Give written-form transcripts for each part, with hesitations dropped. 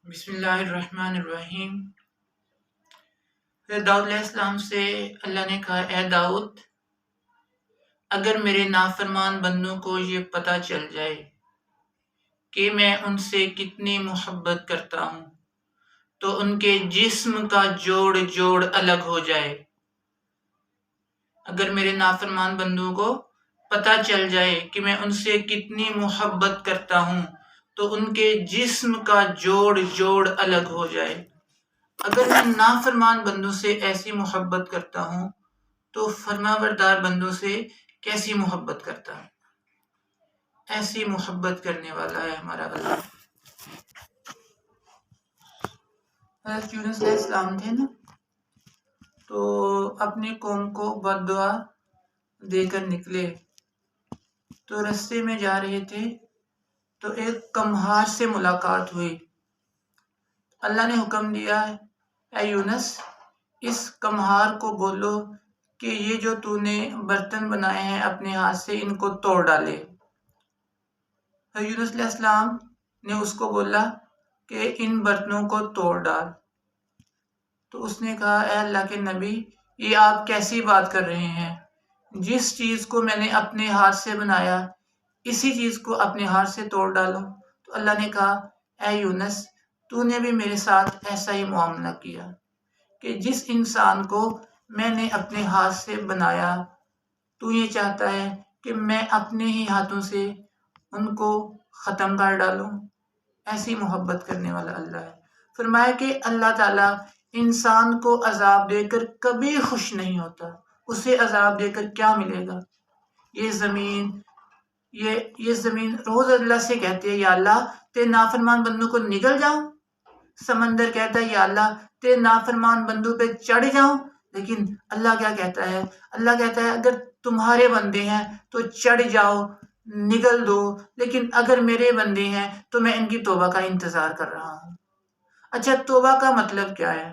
بسم اللہ الرحمن الرحیم۔ داؤد علیہ السلام سے اللہ نے کہا، اے داؤد، اگر میرے نافرمان بندوں کو یہ پتہ چل جائے کہ میں ان سے کتنی محبت کرتا ہوں تو ان کے جسم کا جوڑ جوڑ الگ ہو جائے۔ اگر میرے نافرمان بندوں کو پتہ چل جائے کہ میں ان سے کتنی محبت کرتا ہوں تو ان کے جسم کا جوڑ جوڑ الگ ہو جائے۔ اگر میں نافرمان بندوں سے ایسی محبت کرتا ہوں تو فرمانبردار بندوں سے کیسی محبت کرتا ہوں۔ ایسی محبت کرنے والا ہے ہمارا اللہ۔ حضرت یونس علیہ السلام تھے نا، تو اپنی قوم کو بد دعا دے کر نکلے، تو رستے میں جا رہے تھے تو ایک کمہار سے ملاقات ہوئی۔ اللہ نے حکم دیا، اے یونس، اس کمہار کو بولو کہ یہ جو تو نے برتن بنائے ہیں اپنے ہاتھ سے، ان کو توڑ ڈالے۔ یونس علیہ السلام نے اس کو بولا کہ ان برتنوں کو توڑ ڈال، تو اس نے کہا، اے اللہ کے نبی، یہ آپ کیسی بات کر رہے ہیں؟ جس چیز کو میں نے اپنے ہاتھ سے بنایا اسی چیز کو اپنے ہاتھ سے توڑ ڈالو۔ تو اللہ نے کہا، اے یونس، تو نے بھی میرے ساتھ ایسا ہی معاملہ کیا کہ جس انسان کو میں نے اپنے ہاتھ سے بنایا، تو یہ چاہتا ہے کہ میں اپنے ہی ہاتھوں سے ان کو ختم کر ڈالوں۔ ایسی محبت کرنے والا اللہ ہے۔ فرمایا کہ اللہ تعالیٰ انسان کو عذاب دے کر کبھی خوش نہیں ہوتا۔ اسے عذاب دے کر کیا ملے گا؟ یہ زمین روز اللہ سے کہتی ہے، یا اللہ، تیرے نافرمان بندوں کو نگل جاؤں۔ سمندر کہتا ہے، یا اللہ، تیرے نافرمان بندوں پہ چڑھ جاؤں۔ لیکن اللہ کیا کہتا ہے؟ اللہ کہتا ہے، اگر تمہارے بندے ہیں تو چڑھ جاؤ، نگل دو، لیکن اگر میرے بندے ہیں تو میں ان کی توبہ کا انتظار کر رہا ہوں۔ اچھا، توبہ کا مطلب کیا ہے؟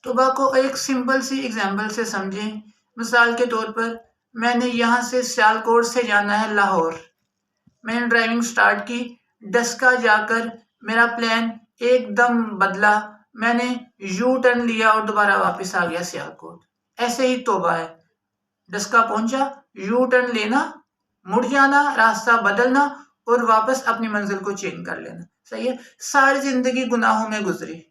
توبہ کو ایک سمپل سی ایگزامپل سے سمجھیں۔ مثال کے طور پر، میں نے یہاں سے سیالکوٹ سے جانا ہے لاہور۔ میں نے ڈرائیونگ سٹارٹ کی، ڈسکا جا کر میرا پلان ایک دم بدلا، میں نے یو ٹرن لیا اور دوبارہ واپس آ گیا سیالکوٹ۔ ایسے ہی توبہ ہے۔ ڈسکا پہنچا، یو ٹرن لینا، مڑ جانا، راستہ بدلنا اور واپس اپنی منزل کو چینج کر لینا۔ صحیح ہے؟ ساری زندگی گناہوں میں گزری،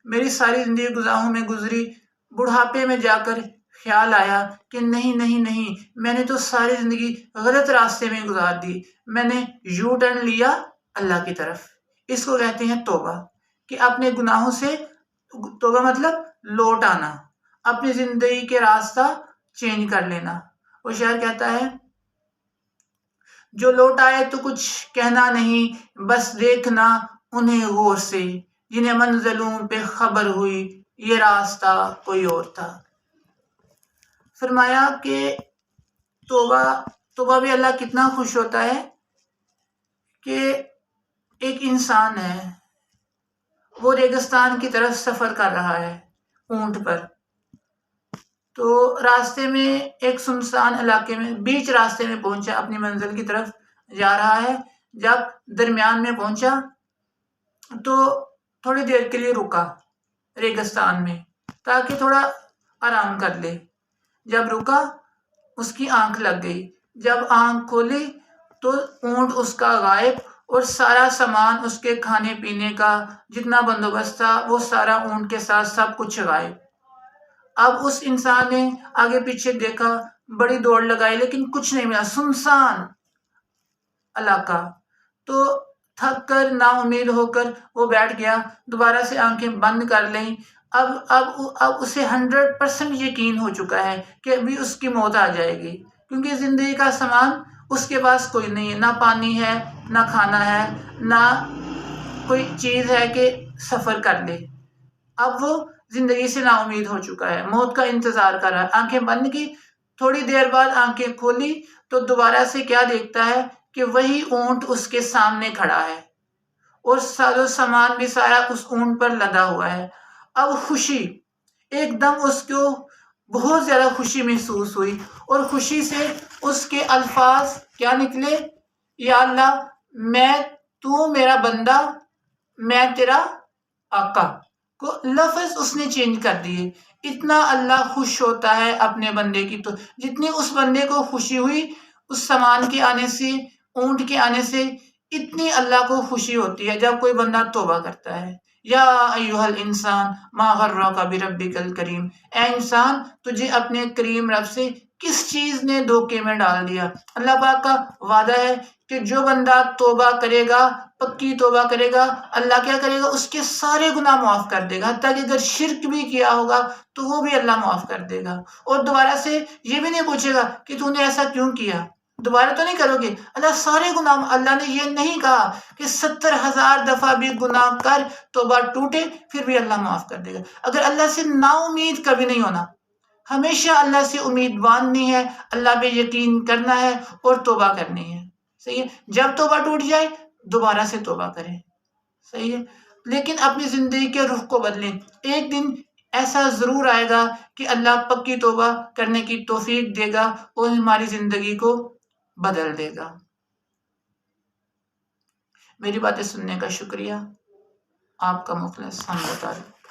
میری ساری زندگی گناہوں میں گزری۔ بڑھاپے میں جا کر خیال آیا کہ نہیں، میں نے تو ساری زندگی غلط راستے میں گزار دی، میں نے یو ٹرن لیا اللہ کی طرف۔ اس کو کہتے ہیں توبہ، کہ اپنے گناہوں سے توبہ مطلب لوٹ آنا، اپنی زندگی کے راستہ چینج کر لینا۔ وہ شاعر کہتا ہے، جو لوٹ آئے تو کچھ کہنا نہیں، بس دیکھنا انہیں غور سے، جنہیں منزلوں پہ خبر ہوئی یہ راستہ کوئی اور تھا۔ فرمایا کہ توبہ بھی اللہ کتنا خوش ہوتا ہے کہ ایک انسان ہے، وہ ریگستان کی طرف سفر کر رہا ہے اونٹ پر، تو راستے میں ایک سنسان علاقے میں بیچ راستے میں پہنچا، اپنی منزل کی طرف جا رہا ہے۔ جب درمیان میں پہنچا تو تھوڑی دیر کے لیے رکا ریگستان میں تاکہ تھوڑا آرام کر لے۔ جب رکا، اس کی آنکھ لگ گئی۔ جب آنکھ کھولی تو اونٹ اس کا غائب، اور سارا سامان اس کے کھانے پینے کا جتنا بندوبست تھا وہ سارا اونٹ کے ساتھ سب کچھ غائب۔ اب اس انسان نے آگے پیچھے دیکھا، بڑی دوڑ لگائی، لیکن کچھ نہیں ملا، سنسان علاقہ۔ تو تھک کر، نا امید ہو کر وہ بیٹھ گیا، دوبارہ سے آنکھیں بند کر لیں۔ اب اسے 100% یقین ہو چکا ہے کہ ابھی اس کی موت آ جائے گی، کیونکہ زندگی کا سامان اس کے پاس کوئی نہیں ہے، نہ پانی ہے، نہ کھانا ہے، نہ کوئی چیز ہے کہ سفر کر لے۔ اب وہ زندگی سے نا امید ہو چکا ہے، موت کا انتظار کر رہا ہے۔ آنکھیں بند کی، تھوڑی دیر بعد آنکھیں کھولی تو دوبارہ سے کیا دیکھتا ہے کہ وہی اونٹ اس کے سامنے کھڑا ہے، اور سارا سامان بھی سارا اس اونٹ پر لدا ہوا ہے۔ اب خوشی ایک دم اس کو بہت زیادہ خوشی محسوس ہوئی، اور خوشی سے اس کے الفاظ کیا نکلے؟ یا اللہ، میں تو میرا بندہ میں تیرا آقا کو لفظ اس نے چینج کر دیے. اتنا اللہ خوش ہوتا ہے اپنے بندے کی. تو جتنی اس بندے کو خوشی ہوئی اس سامان کے آنے سے، اونٹ کے آنے سے، اتنی اللہ کو خوشی ہوتی ہے جب کوئی بندہ توبہ کرتا ہے. یا ایھا الانسان ما غرک بربک الکریم، اے انسان تجھے اپنے کریم رب سے کس چیز نے دھوکے میں ڈال دیا. اللہ پاک کا وعدہ ہے کہ جو بندہ توبہ کرے گا، پکی توبہ کرے گا، اللہ کیا کرے گا، اس کے سارے گناہ معاف کر دے گا. حتیٰ کہ اگر شرک بھی کیا ہوگا تو وہ بھی اللہ معاف کر دے گا. اور دوبارہ سے یہ بھی نہیں پوچھے گا کہ تو نے ایسا کیوں کیا، دوبارہ تو نہیں کرو گے. اللہ سارے گناہ، اللہ نے یہ نہیں کہا کہ 70,000 دفعہ بھی گناہ کر توبہ ٹوٹے پھر بھی اللہ معاف کر دے گا. اگر اللہ سے نا امید کبھی نہیں ہونا، ہمیشہ اللہ سے امید باندھنی ہے، اللہ پہ یقین کرنا ہے اور توبہ کرنی ہے. صحیح ہے. جب توبہ ٹوٹ جائے دوبارہ سے توبہ کریں. صحیح ہے. لیکن اپنی زندگی کے رخ کو بدلیں. ایک دن ایسا ضرور آئے گا کہ اللہ پکی توبہ کرنے کی توفیق دے گا اور ہماری زندگی کو بدل دے گا. میری باتیں سننے کا شکریہ. آپ کا مخلص حمزہ طارق.